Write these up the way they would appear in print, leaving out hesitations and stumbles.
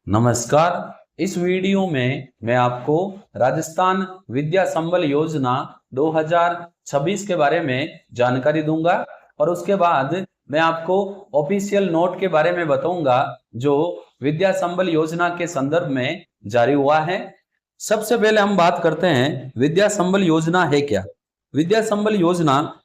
नमस्कार। इस वीडियो में मैं आपको राजस्थान विद्या संबल योजना 2026 के बारे में जानकारी दूंगा और उसके बाद मैं आपको ऑफिशियल नोट के बारे में बताऊंगा जो विद्या संबल योजना के संदर्भ में जारी हुआ है। सबसे पहले हम बात करते हैं विद्या संबल योजना है क्या। विद्या संबल योजना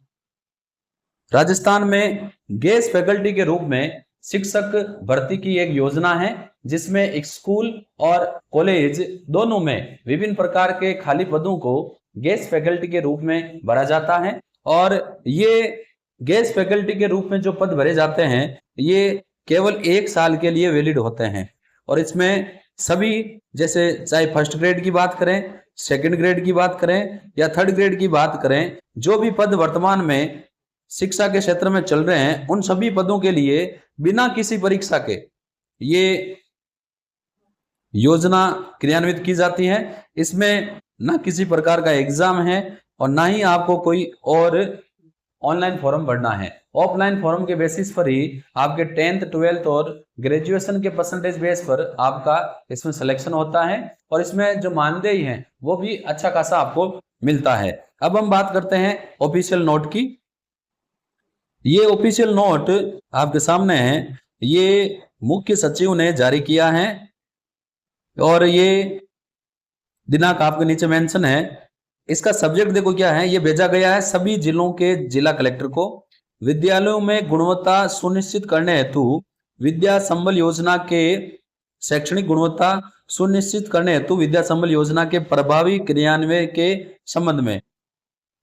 राजस्थान में गेस्ट फैकल्टी के रूप में शिक्षक भर्ती की एक योजना है जिसमें एक स्कूल और कॉलेज दोनों में विभिन्न प्रकार के खाली पदों को गेस्ट फैकल्टी के रूप में भरा जाता है। और ये गेस्ट फैकल्टी के रूप में जो पद भरे जाते हैं ये केवल 1 साल के लिए वैलिड होते हैं। और इसमें सभी, जैसे चाहे फर्स्ट ग्रेड की बात करें, सेकंड ग्रेड की बात करें या थर्ड ग्रेड की बात करें, जो भी पद वर्तमान में शिक्षा के क्षेत्र में चल रहे हैं उन सभी पदों के लिए बिना किसी परीक्षा के ये योजना क्रियान्वित की जाती है। इसमें ना किसी प्रकार का एग्जाम है और ना ही आपको कोई और ऑनलाइन फॉर्म भरना है। ऑफलाइन फॉर्म के बेसिस पर ही आपके 10th 12th और ग्रेजुएशन के परसेंटेज बेस पर आपका इसमें सिलेक्शन होता है और इसमें जो मानदेय है वो भी अच्छा खासा आपको मिलता है। अब हम बात करते हैं ऑफिशियल नोट की। ये ऑफिशियल नोट आपके सामने है, ये मुख्य सचिव ने जारी किया है और ये दिनांक आपके नीचे मेंशन है। इसका सब्जेक्ट देखो क्या है, ये भेजा गया है सभी जिलों के जिला कलेक्टर को। विद्यालयों में गुणवत्ता सुनिश्चित करने हेतु विद्या संबल योजना के शैक्षणिक गुणवत्ता सुनिश्चित करने हेतु विद्या संबल योजना के प्रभावी क्रियान्वयन के संबंध में,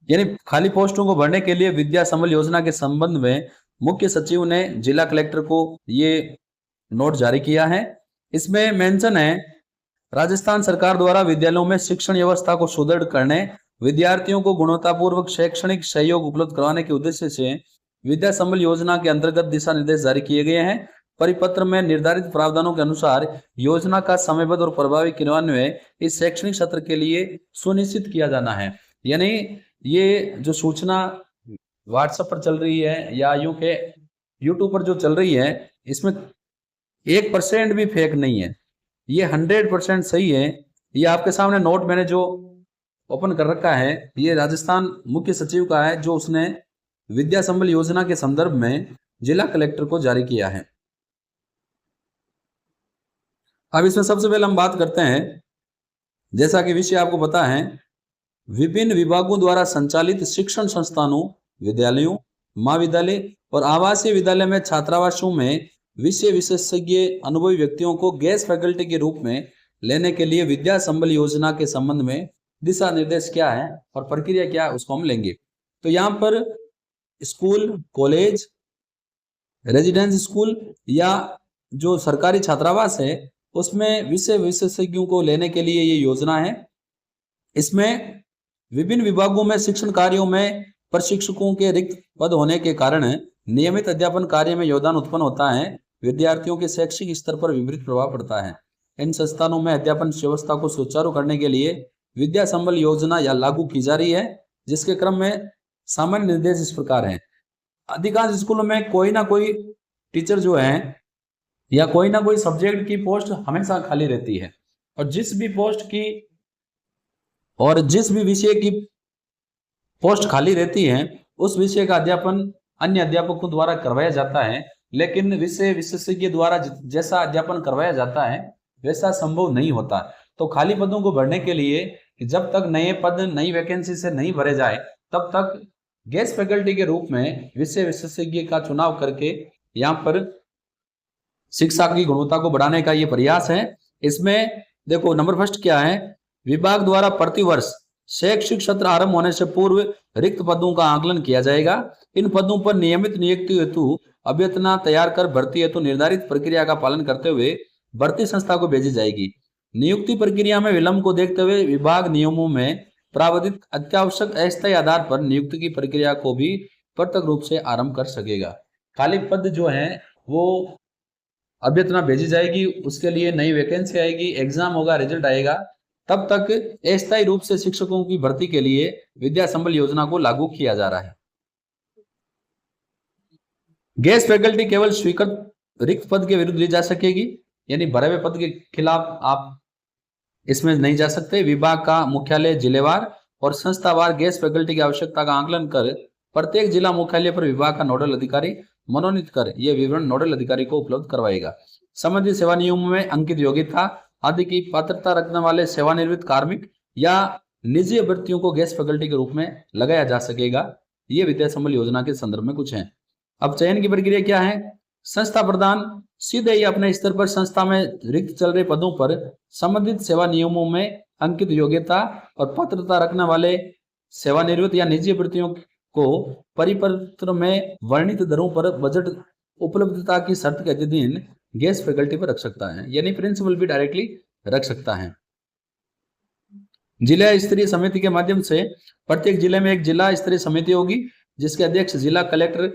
यानी खाली पोस्टों को भरने के लिए विद्या संबल योजना के संबंध में मुख्य सचिव ने जिला कलेक्टर को ये नोट जारी किया है। इसमें मेंशन है, राजस्थान सरकार द्वारा विद्यालयों में शिक्षण व्यवस्था को सुदृढ़ करने, विद्यार्थियों को गुणवत्तापूर्वक शैक्षणिक सहयोग उपलब्ध करवाने के उद्देश्य से विद्या संबल योजना के अंतर्गत दिशा निर्देश जारी किए गए हैं। परिपत्र में निर्धारित प्रावधानों के अनुसार योजना का समयबद्ध और प्रभावी क्रियान्वयन इस शैक्षणिक सत्र के लिए सुनिश्चित किया जाना है। यानी ये जो सूचना व्हाट्सएप पर चल रही है या यूं के यूट्यूब पर जो चल रही है, इसमें 1% भी फेक नहीं है, ये 100% सही है। ये आपके सामने नोट मैंने जो ओपन कर रखा है ये राजस्थान मुख्य सचिव का है, जो उसने विद्या संबल योजना के संदर्भ में जिला कलेक्टर को जारी किया है। अब इसमें सबसे पहले हम बात करते हैं, जैसा कि विषय आपको पता है, विभिन्न विभागों द्वारा संचालित शिक्षण संस्थानों, विद्यालयों, महाविद्यालय और आवासीय विद्यालय में छात्रावासों में विषय विशेषज्ञ अनुभवी व्यक्तियों को गेस्ट फैकल्टी के रूप में लेने के लिए विद्या संबल योजना के संबंध में दिशा निर्देश क्या है और प्रक्रिया क्या है उसको हम लेंगे। तो यहाँ पर स्कूल, कॉलेज, रेजिडेंस स्कूल या जो सरकारी छात्रावास है उसमें विषय विशेषज्ञों को लेने के लिए ये योजना है। इसमें विभिन्न विभागों में शिक्षण कार्यों में प्रशिक्षकों के रिक्त पद होने के कारण नियमित अध्यापन कार्य में योगदान उत्पन्न होता है। विद्यार्थियों के शैक्षिक स्तर पर विपरीत प्रभाव पड़ता है। इन संस्थानों में अध्यापन व्यवस्था को सुचारू करने के लिए विद्या संबल योजना या लागू की जा रही है, जिसके क्रम में सामान्य निर्देश इस प्रकार हैं। अधिकांश स्कूलों में कोई ना कोई टीचर जो है या कोई ना कोई सब्जेक्ट की पोस्ट हमेशा खाली रहती है और जिस भी विषय की पोस्ट खाली रहती है उस विषय का अध्यापन अन्य अध्यापकों द्वारा करवाया जाता है, लेकिन विषय विशेषज्ञ द्वारा जैसा अध्यापन करवाया जाता है वैसा संभव नहीं होता। तो खाली पदों को भरने के लिए जब तक नए पद नई वैकेंसी से नहीं भरे जाए तब तक गेस्ट फैकल्टी के रूप में विषय विशेषज्ञ का चुनाव करके यहाँ पर शिक्षा की गुणवत्ता को बढ़ाने का ये प्रयास है। इसमें देखो नंबर फर्स्ट क्या है, विभाग द्वारा प्रतिवर्ष शैक्षिक सत्र आरंभ होने से पूर्व रिक्त पदों का आकलन किया जाएगा। इन पदों पर नियमित नियुक्ति हेतु अभ्यर्थना तैयार कर भर्ती हेतु निर्धारित प्रक्रिया का पालन करते हुए भर्ती संस्था को भेजी जाएगी। नियुक्ति प्रक्रिया में विलंब को देखते हुए विभाग नियमों में प्रावधानित अत्यावश्यक अस्थायी आधार पर नियुक्ति की प्रक्रिया को भी प्रत्यक्ष रूप से आरंभ कर सकेगा। खाली पद जो है वो अभ्यर्थना भेजी जाएगी, उसके लिए नई वैकेंसी आएगी, एग्जाम होगा, रिजल्ट आएगा, तब तक अस्थायी रूप से शिक्षकों की भर्ती के लिए विद्या संबल योजना को लागू किया जा रहा है। गेस्ट फैकल्टी केवल स्वीकृत रिक्त पद के विरुद्ध ली जा सकेगी। यानी भरे हुए पद के खिलाफ आप इसमें नहीं जा सकते। विभाग का मुख्यालय जिलेवार और संस्थावार गैस फैकल्टी की आवश्यकता का आकलन कर प्रत्येक जिला मुख्यालय पर विभाग का नोडल अधिकारी मनोनीत कर यह विवरण नोडल अधिकारी को उपलब्ध करवाएगा। संबंधित सेवा नियमों में अंकित योग्यता आदि की पात्रता रखने वाले सेवानिवृत्त कार्मिक या निजी अभ्यर्थियों को गैस फैकल्टी के रूप में लगाया जा सकेगा। ये विद्या संबल योजना के संदर्भ में कुछ है। अब चयन की प्रक्रिया क्या है? संस्था प्रधान सीधे ही अपने स्तर पर संस्था में रिक्त चल रहे पदों पर संबंधित सेवा नियमों में अंकित योग्यता और पात्रता रखने वाले सेवानिवृत्त या निजी अभ्यर्थियों को परिपत्र में वर्णित दरों पर बजट उपलब्धता की शर्त के अधीन गैस फैकल्टी पर रख सकता है, यानी प्रिंसिपल भी डायरेक्टली रख सकता है। जिला स्तरीय समिति के माध्यम से प्रत्येक जिले में एक जिला स्तरीय समिति होगी जिसके अध्यक्ष जिला कलेक्टर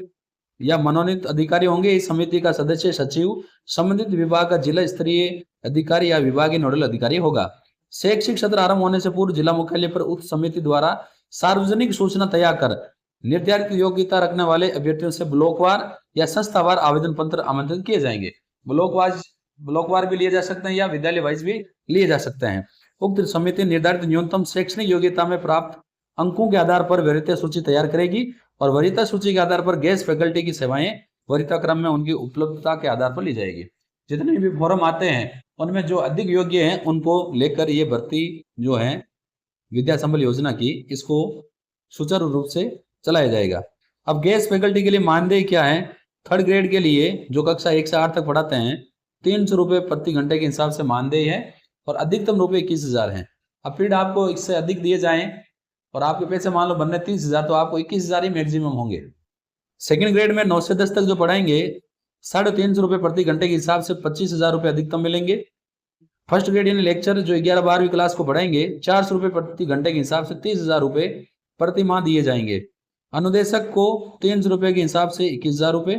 या मनोनीत अधिकारी होंगे। इस समिति का सदस्य सचिव संबंधित विभाग का जिला स्तरीय अधिकारी या विभागीय नोडल अधिकारी होगा। शैक्षिक सत्र आरंभ होने से पूर्व जिला मुख्यालय पर उक्त समिति द्वारा सार्वजनिक सूचना तैयार कर निर्धारित योग्यता रखने वाले अभ्यर्थियों से ब्लॉकवार या संस्थावार आवेदन पत्र आमंत्रित किए जाएंगे। ब्लॉकवार भी लिए जा सकते हैं या विद्यालय वाइज भी लिए जा सकते हैं। उक्त समिति निर्धारित न्यूनतम शैक्षणिक योग्यता में प्राप्त अंकों के आधार पर वरीयता सूची तैयार करेगी और वरीयता सूची के आधार पर गैस फैकल्टी की सेवाएं वरीयता क्रम में उनकी उपलब्धता के आधार पर ली जाएगी। जितने भी फॉर्म आते हैं उनमें जो अधिक योग्य हैं उनको लेकर ये भर्ती जो है विद्या संबल योजना की, इसको सुचारू रूप से चलाया जाएगा। अब गैस फैकल्टी के लिए मानदेय क्या है? थर्ड ग्रेड के लिए जो कक्षा 1 से 8 तक पढ़ाते हैं 300 रुपये प्रति घंटे के हिसाब से मानदेय है और अधिकतम रुपये 21,000 है। अब फिर आपको इससे अधिक दिए जाएं और आपके पैसे मान लो बनने 30,000 तो आपको 21,000 ही मैक्सिमम होंगे। सेकंड ग्रेड में 9 से 10 तक जो पढ़ाएंगे 350 रुपये प्रति घंटे के हिसाब से 25,000 रुपये अधिकतम मिलेंगे। फर्स्ट ग्रेड यानी लेक्चर जो 11-12वीं क्लास को पढ़ाएंगे 400 रुपये प्रति घंटे के हिसाब से 30,000 रुपये प्रति माह दिए जाएंगे। अनुदेशक को 300 रुपये के हिसाब से 21,000 रुपये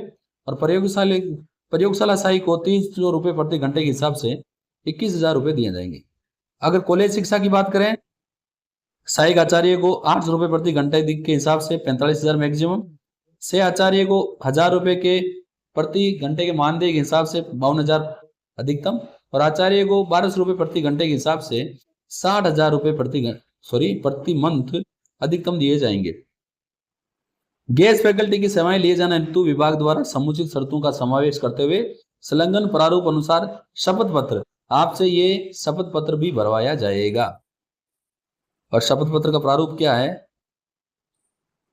और प्रयोगशाला सहायी को 300 रुपये प्रति घंटे के हिसाब से 21,000 रुपये दिए जाएंगे। अगर कॉलेज शिक्षा की बात करें सहायक आचार्य को 800 रुपये प्रति घंटे के हिसाब से 45,000 मैक्सिमम, सह आचार्य को 1,000 रुपये के प्रति घंटे के मानदेय के हिसाब से 52,000 अधिकतम और आचार्य को 1,200 रुपये प्रति घंटे के हिसाब से 60,000 रुपये प्रति मंथ अधिकतम दिए जाएंगे। गैस फैकल्टी की सेवाएं लिए जाने हेतु विभाग द्वारा समुचित शर्तों का समावेश करते हुए संलग्न प्रारूप अनुसार शपथ पत्र आपसे ये शपथ पत्र भी भरवाया जाएगा। और शपथ पत्र का प्रारूप क्या है?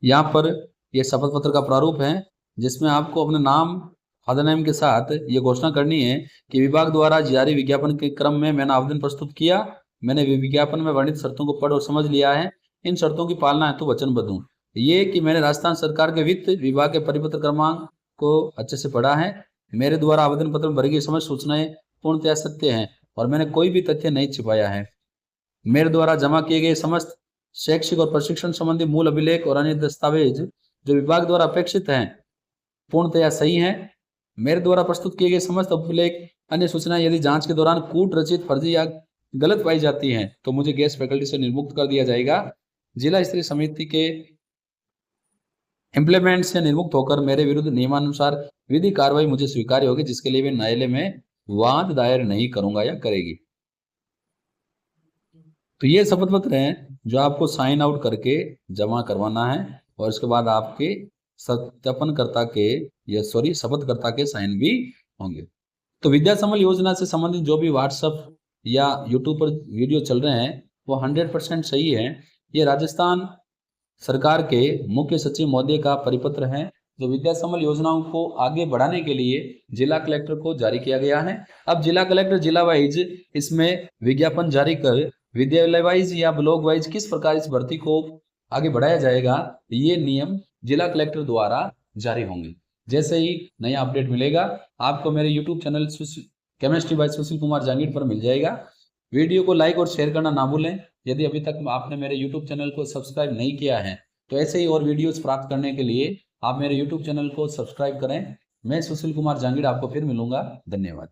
यहाँ पर यह शपथ पत्र का प्रारूप है जिसमें आपको अपने नाम फादर नेम के साथ ये घोषणा करनी है कि विभाग द्वारा जारी विज्ञापन के क्रम में मैंने आवेदन प्रस्तुत किया, मैंने विज्ञापन में वर्णित शर्तों को पढ़ और समझ लिया है, इन शर्तों की पालना हेतु वचनबद्ध हूँ। ये कि मैंने राजस्थान सरकार के वित्त विभाग के परिपत्र क्रमांक को अच्छे से पढ़ा है, मेरे द्वारा आवेदन पत्र में भरी गई समस्त सूचनाएं पूर्णतया सत्य हैं और मैंने कोई भी तथ्य नहीं छिपाया है। मेरे द्वारा जमा किए गए समस्त शैक्षिक और प्रशिक्षण संबंधी मूल अभिलेख और अन्य दस्तावेज जो विभाग द्वारा अपेक्षित हैं पूर्णतया सही हैं। मेरे द्वारा प्रस्तुत किए गए समस्त अभिलेख अन्य सूचनाएं यदि जांच के दौरान कूट रचित फर्जी या गलत पाई जाती हैं तो मुझे गैस फैकल्टी से निर्मुक्त कर दिया जाएगा। जिला स्तरीय समिति के इम्प्लीमेंट से निर्मुक्त होकर मेरे विरुद्ध नियमानुसार विधि कार्रवाई मुझे स्वीकार्य होगी, जिसके लिए मैं न्यायालय में वाद दायर नहीं करूंगा या करेगी। तो ये शपथ पत्र है जो आपको साइन आउट करके जमा करवाना है और इसके बाद आपके सत्यापनकर्ता के शपथकर्ता के साइन भी होंगे। तो विद्या संबल योजना से संबंधित जो भी व्हाट्सएप या यूट्यूब पर वीडियो चल रहे हैं वो 100% सही है। ये राजस्थान सरकार के मुख्य सचिव महोदय का परिपत्र है जो विद्या संबल योजनाओं को आगे बढ़ाने के लिए जिला कलेक्टर को जारी किया गया है। अब जिला कलेक्टर जिला वाइज इसमें विज्ञापन जारी कर विद्यालय वाइज या ब्लॉक वाइज किस प्रकार इस भर्ती को आगे बढ़ाया जाएगा, ये नियम जिला कलेक्टर द्वारा जारी होंगे। जैसे ही नया अपडेट मिलेगा आपको मेरे YouTube channel chemistry bye Sushil Kumar Jangid पर मिल जाएगा। वीडियो को लाइक और शेयर करना ना भूलें। यदि अभी तक आपने मेरे यूट्यूब चैनल को सब्सक्राइब नहीं किया है तो ऐसे ही और वीडियोस प्राप्त करने के लिए आप मेरे यूट्यूब चैनल को सब्सक्राइब करें। मैं सुशील कुमार जांगीड़ आपको फिर मिलूंगा। धन्यवाद।